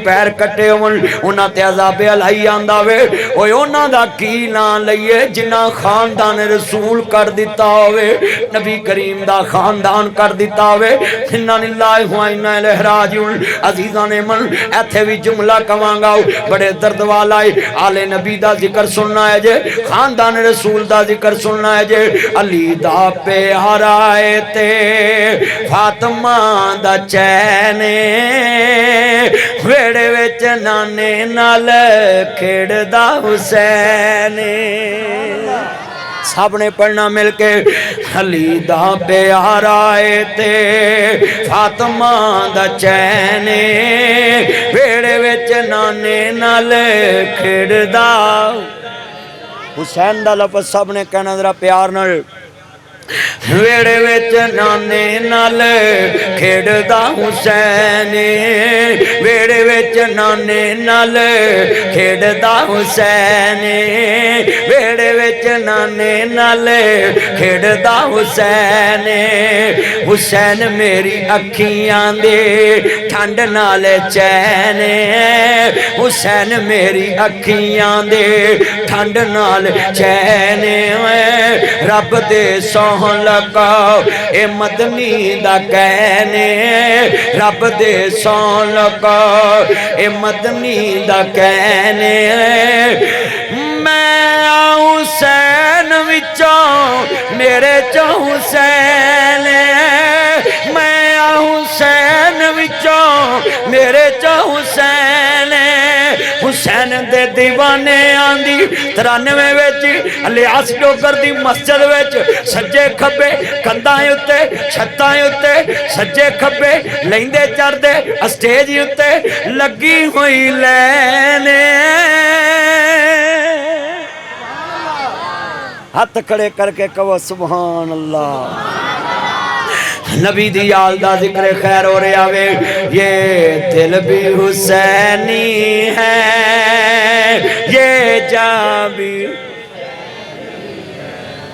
पैर कटे उन्हां ते अज़ाबे इलाही आंदा वे। ओए उन्हां दा की ना लईए जिन्ना खानदान रसूल कर दिता होवे, नबी करीम दा खानदान कर दिता होवे। इन्ना लिल्लाहि व इन्ना इलैहि राजिऊन। अजीज़ां ने मन इत्थे भी जुमला कवांगा, बड़े दर्द वाला है। आले नबी दा जिक्र सुनना है जे, खानदान रसूल दा जिक्र सुनना है जे। अली दा प्यारा है ते फातिमा दा चैन, वेड़े विच नाने नाल खेड़दा हुसैन। सब ने पढ़ना मिल के, अली दा प्यारा है ते फातिमा दा चैन, वेड़े विच नाने नाल खेड़दा। हुसैन दा लफ्ज़ सब ने कहना जरा प्यार नाल। वेड़े विच नाने नाल खेड़दा हुसैन, वेड़े विच नाने नाल खेड़दा हुसैन, वेड़े विच नाने नाल खेड़दा हुसैन। हुसैन मेरी अखियां दे ठंड नाल चैन, हुसैन मेरी अखियां दे ठंड नाल चैन। रब दे सोहन लगाओ ए मदनी दा कहने, रब दे सोहन लगाओ ए मदनी दा कहने। मैं हुसैन विचों मेरे चो हुसैन, मैं हुसैन विचों मेरे चो हुसैन। हुसैन दे दीवाने आंदी 93 विच अलियास डोगर दी मस्जिद विच सज्जे खब्बे कंधां उत्ते छत्तां उत्ते सज्जे खब्बे लैंदे चढ़दे स्टेज उत्ते लगी हुई लैन। हाथ खड़े करके कहो सुभान अल्लाह। नबी दी याद दा जिक्र खैर हो रहा वे। ये दिल भी हुसैनी है, ये जान भी।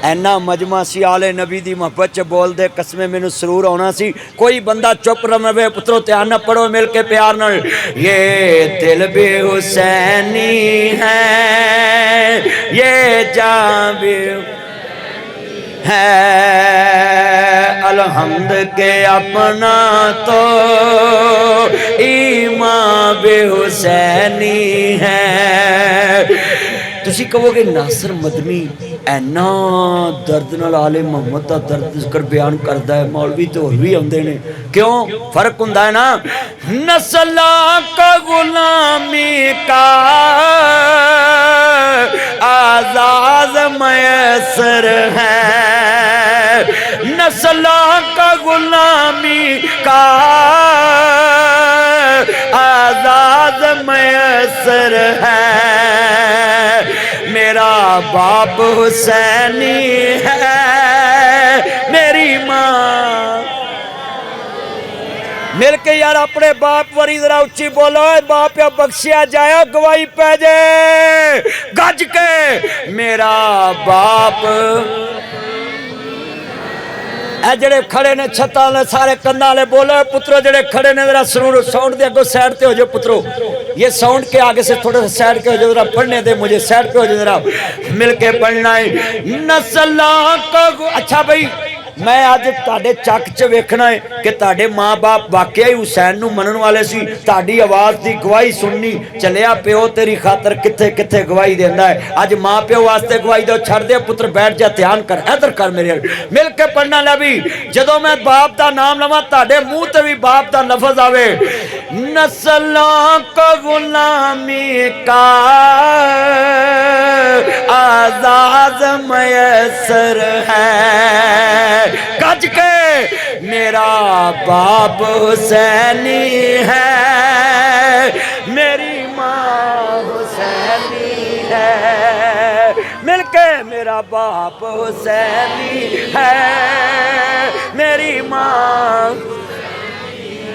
ऐना मजमा सी आले नबी दी मोहब्बत च बोल दे कसमें मैनू सरूर आना सी। कोई बंदा चुप रवे पुत्रो, ध्यान न पढ़ो मिल के प्यार नाल। ये दिल भी हुसैनी है, ये जान भी है। अलहम्द के अपना तो ईमान बेहुसैनी है। तुसी कहोगे नासर मदनी ऐना दर्द नाल आले मोहम्मद का दर्द जिक्र बयान करता है, मौलवी तो होर भी आउंदे ने, क्यों फर्क हुंदा है ना। नस्ला का गुलामी का आजाद मयसर है, नस्ला का गुलामी का आजाद मयसर है। मेरा बाप हुसैनी है, मेरी माँ। मिल के यार अपने बाप वरी जरा उच्ची बोलो, बाप या बख्शिया जाए गवाही पै जाए गज के। मेरा बाप ए जड़े खड़े ने छत्ता ने सारे कंधा वाले बोलो पुत्रो, जड़े खड़े ने जरा सरूर साउंड दे अगो साइड पे हो जाओ पुत्रो, ये साउंड के आगे से थोड़ा सा साइड पे हो जाओ, जरा पढ़ने दे मुझे, साइड पे हो जाओ जरा, मिलके पढ़ना है। नस्ला का अच्छा भाई मैं अज तुहाडे चक च वेखना है कि तुहाडे माँ बाप वाकई ही हुसैन नूं मनण वाले सी। तुहाडी आवाज़ की गवाही सुननी चलिया प्यो तेरी खातर किथे किथे गवाही देंदा है। अज माँ प्यो वास्ते गवाही दो, छड़ दे पुत्र बैठ जा, ध्यान कर, इधर कर मेरे मिल के पढ़ना। लै भी जदों मैं बाप का नाम लवां तुहाडे मूँह ते भी बाप का लफज आवे। नस्लों को गुलामी का आजाद मयसर है, गज के मेरा बाप हुसैनी है, मेरी माँ हुसैनी है। मिलके मेरा बाप हुसैनी है, मेरी माँ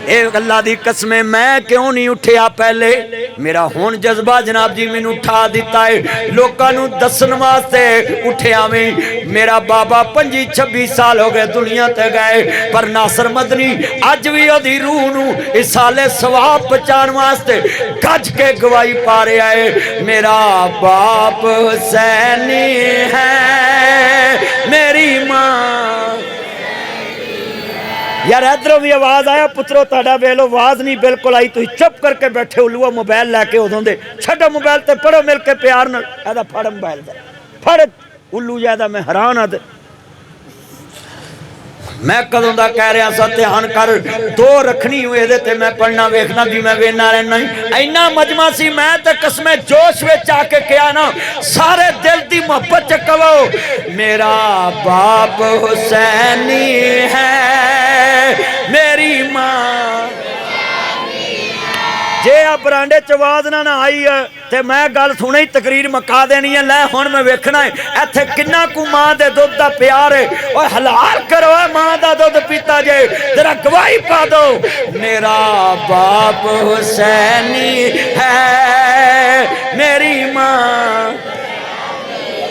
ए अल्लाह दी कसमें मैं क्यों नहीं उठिया पहले, मेरा हुण जज्बा जनाब जी मैनू उठा दिता है लोकां नू दसन वास्ते उठिया में। मेरा बाबा 25-26 साल हो गए दुनिया ते गए, पर नासर मदनी अज भी ओदी रूह नू इसाले सवाब पहुंचाने वास्ते गज के गवाही पा रहा है। मेरा बाप हुसैनी है, मेरी मां। यार इधरों भी आवाज आया पुत्रो तुहाडा वेलो आवाज नहीं बिल्कुल आई, तुम चुप करके बैठे उलूआ मोबाइल लैके उदों दे छड्डो मोबाइल ते पढ़ो मिल के प्यार नाल। एदा फड़ मोबाइल दा फड़ उल्लू ज्यादा मैं हैरान हाँ। मैं कदों दा कह रहा सा ध्यान कर, दो रखनी हुए ते मैं पढ़ना वेखना भी मैं वेना रहना इन्ना मजमा सी। मैं तो कसमें जोश विच आके कहा ना सारे दिल की मोहब्बत च कहो मेरा बाप हुसैनी है, मेरी मां। जे आ बरांडे च आवाज ना आई है ते मैं गल सुने ही तकरीर मका देनी है। लै हुण मैं वेखना है इत्थे किन्ना कु मां दे दुध दा प्यार है। ओए हलाल करो मां दा दुध पीता जे, जरा गवाही पा दो मेरा बाप हुसैनी है, मेरी मां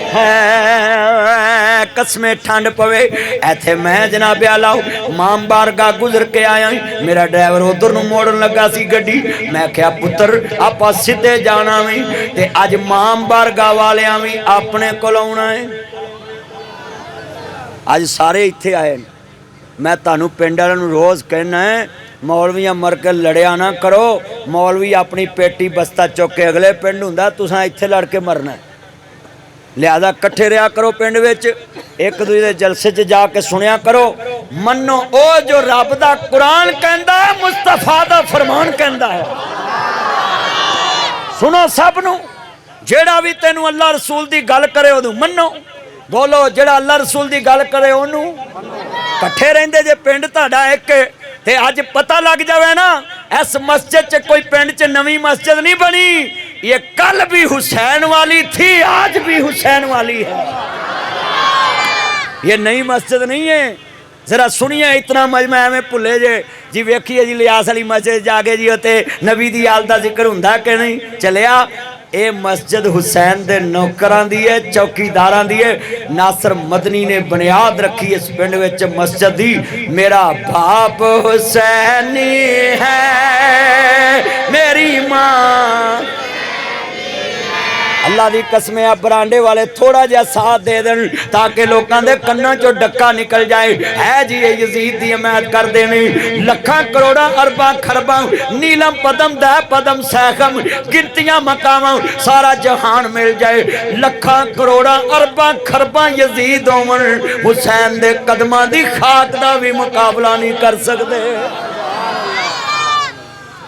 है। कसमें ठंड पवे इत्थे मैं जनाब लाओ मां बारगा गुजर के आया। मेरा ड्राइवर उधर नूं मोड़न लगा सी गड्डी, मैं क्या पुत्र आपां सीधे जाना वी ते अज मां बारगा वालियां भी अपने कोल आउणा है। अज सारे इत्थे आए। मैं तुहानूं पिंड वालिआं नूं रोज़ कहना है मौलवियां मर के लड़िया ना करो। मौलवी अपनी पेटी बस्ता चुक के अगले पिंड हुंदा, तुसां इत्थे लड़ के मरना है। लिहाजा कट्ठे रहा करो पिंड विच, एक दूजे दे जलसे च जाके सुनिया करो। मनो ओ जो रब दा कुरान कहंदा है, मुस्तफा दा फरमान कहंदा है। सुनो सब नू, जेड़ा भी तेनू अल्लाह रसूल दी गल करे ओनू मनो। बोलो जेड़ा अल्लाह रसूल दी गल करे ओनू। कट्ठे रहिंदे जे पिंड तुहाडा एक ते अज पता लग जावे ना इस मस्जिद च कोई पिंड च नवी मस्जिद नहीं बनी, ये कल भी हुसैन वाली थी आज भी हुसैन वाली है। ये नई मस्जिद नहीं है। जरा सुनिए इतना मजमा एवं भुले जे जी वेखिए जी लियास वाली मस्जिद जाके जी उते नबी दी आल दा जिक्र हुंदा कि नहीं चलिया। ये मस्जिद हुसैन दे नौकरां दी है, चौकीदारां दी है। नासर मदनी ने बुनियाद रखी इस पिंड विच मस्जिद दी। मेरा बाप हुसैनी है, मेरी मां। अल्लाह दी कसमें आ बरांडे वाले थोड़ा जिहा साथ दे देन ताकि लोगों के कन्नां चों डक्का निकल जाए। है जी ये यजीद दी हमायत कर देनी। लखां करोड़ा अरबां खरबां नीलम पदम दै पदम सैखम गिनतियां मकामां सारा जहान मिल जाए। लखां करोड़ा अरबां खरबां यजीद होवन हुसैन दे कदमां दी खाक दा भी मुकाबला नहीं कर सकते।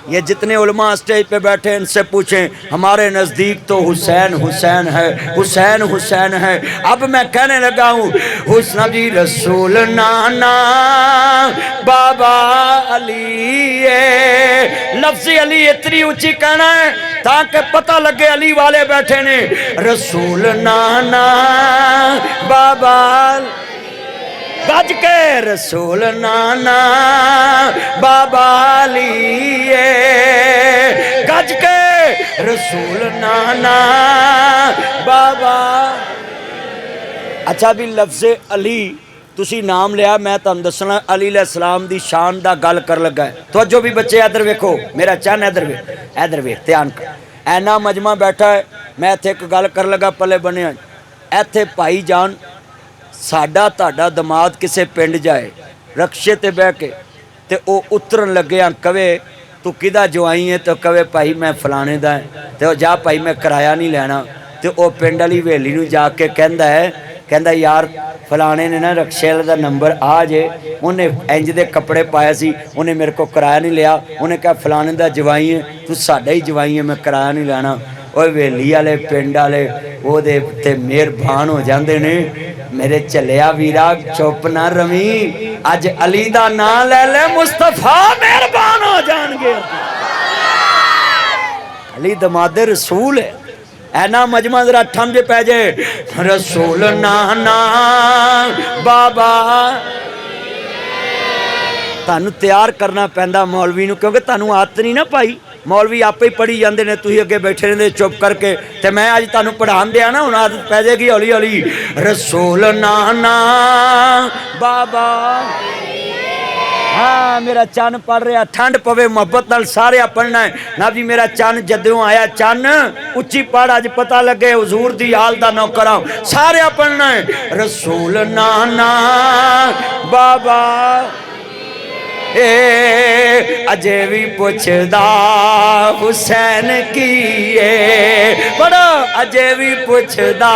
ये जितने उलमा स्टेज पे बैठे इनसे पूछें, हमारे नज़दीक तो हुसैन हुसैन है, हुसैन हुसैन है। अब मैं कहने लगा हूँ हुस्न जी रसूल नाना बाबा अली। लफ्ज़ अली इतनी ऊंची कहना है ताकि पता लगे अली वाले बैठे ने। रसूल नाना बाबा गज के रसूल नाना बाबा लिए गज के रसूल नाना बाबा। अच्छा भी लफ्ज़ अली तुसी नाम लिया, मैं तुहानूं दसना अली अलैहिस्सलाम दी शान दा गल कर लगा है। तो जो भी बच्चे इधर वेखो, मेरा चैन इधर वेख ध्यान कर। ऐना मजमा बैठा है, मैं इत्थे एक गल कर लगा पले बनिया। इत्थे भाई जान साडा तुहाडा दमाद किसे पिंड जाए रक्शे ते बह के ते ओ उतरन लगे कवे तू किदा जवाई है, तो कवे भाई मैं फलाने दा है, तो जा भाई मैं किराया नहीं लेना। तो वह पिंड वाली हवेली नूं जाके कहंदा यार फलाने ने ना रक्शे वाले दा नंबर आ जे, उन्हें इंज दे कपड़े पाए सी, उन्हें मेरे को किराया नहीं लिया। उन्हें कहा फलाने दा जवाई है, तू साडा ही जवाई है, मैं किराया नहीं लेना। और हवेली वाले पिंड वाले ओहदे उत्ते मेहरबान हो जाते ने। मेरे चलिया वीरा चुप ना रवी, अज अली दा नाम ले ले मुस्तफा मेहरबान हो जाएंगे। अली दमादे रसूल है। ऐना मजमा जरा ठंड पै जाए। रसूल नाना बाबा ਤੁਹਾਨੂੰ ਤਿਆਰ ਕਰਨਾ ਪੈਂਦਾ ਮੌਲਵੀ ਨੂੰ, ਕਿਉਂਕਿ ਤੁਹਾਨੂੰ ਆਦਤ ਨਹੀਂ ਨਾ ਪਾਈ। ਮੌਲਵੀ ਆਪੇ ਹੀ ਪੜ੍ਹੀ ਜਾਂਦੇ ਨੇ, ਤੁਸੀਂ ਅੱਗੇ ਬੈਠੇ ਰਹਿੰਦੇ ਚੁੱਪ ਕਰਕੇ। ਤੇ ਮੈਂ ਅੱਜ ਤੁਹਾਨੂੰ ਪੜ੍ਹਾਉਣ ਦਿਆਂ ਨਾ, ਹੁਣ ਆਦਤ ਪੈ ਜਾਏਗੀ ਹੌਲੀ ਹੌਲੀ। ਰਸੂਲ ਨਾਨਾ ਬਾਬਾ, हाँ मेरा चन पढ़ रहा, ठंड पवे मोहब्बत नाल सारे पढ़ना है ना जी। मेरा चन जदों आया, चन उच्ची पढ़, अज पता लगे हुजूर दी हाल दा नौकर सारे पढ़ना है। रसूल नाना बाबा अजे भी पुछदा हुसैन की बड़ा, अजे भी पुछदा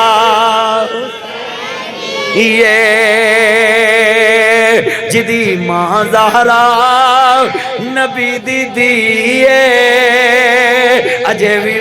ये जिदी मां ज़हरा नबी दी अजे भी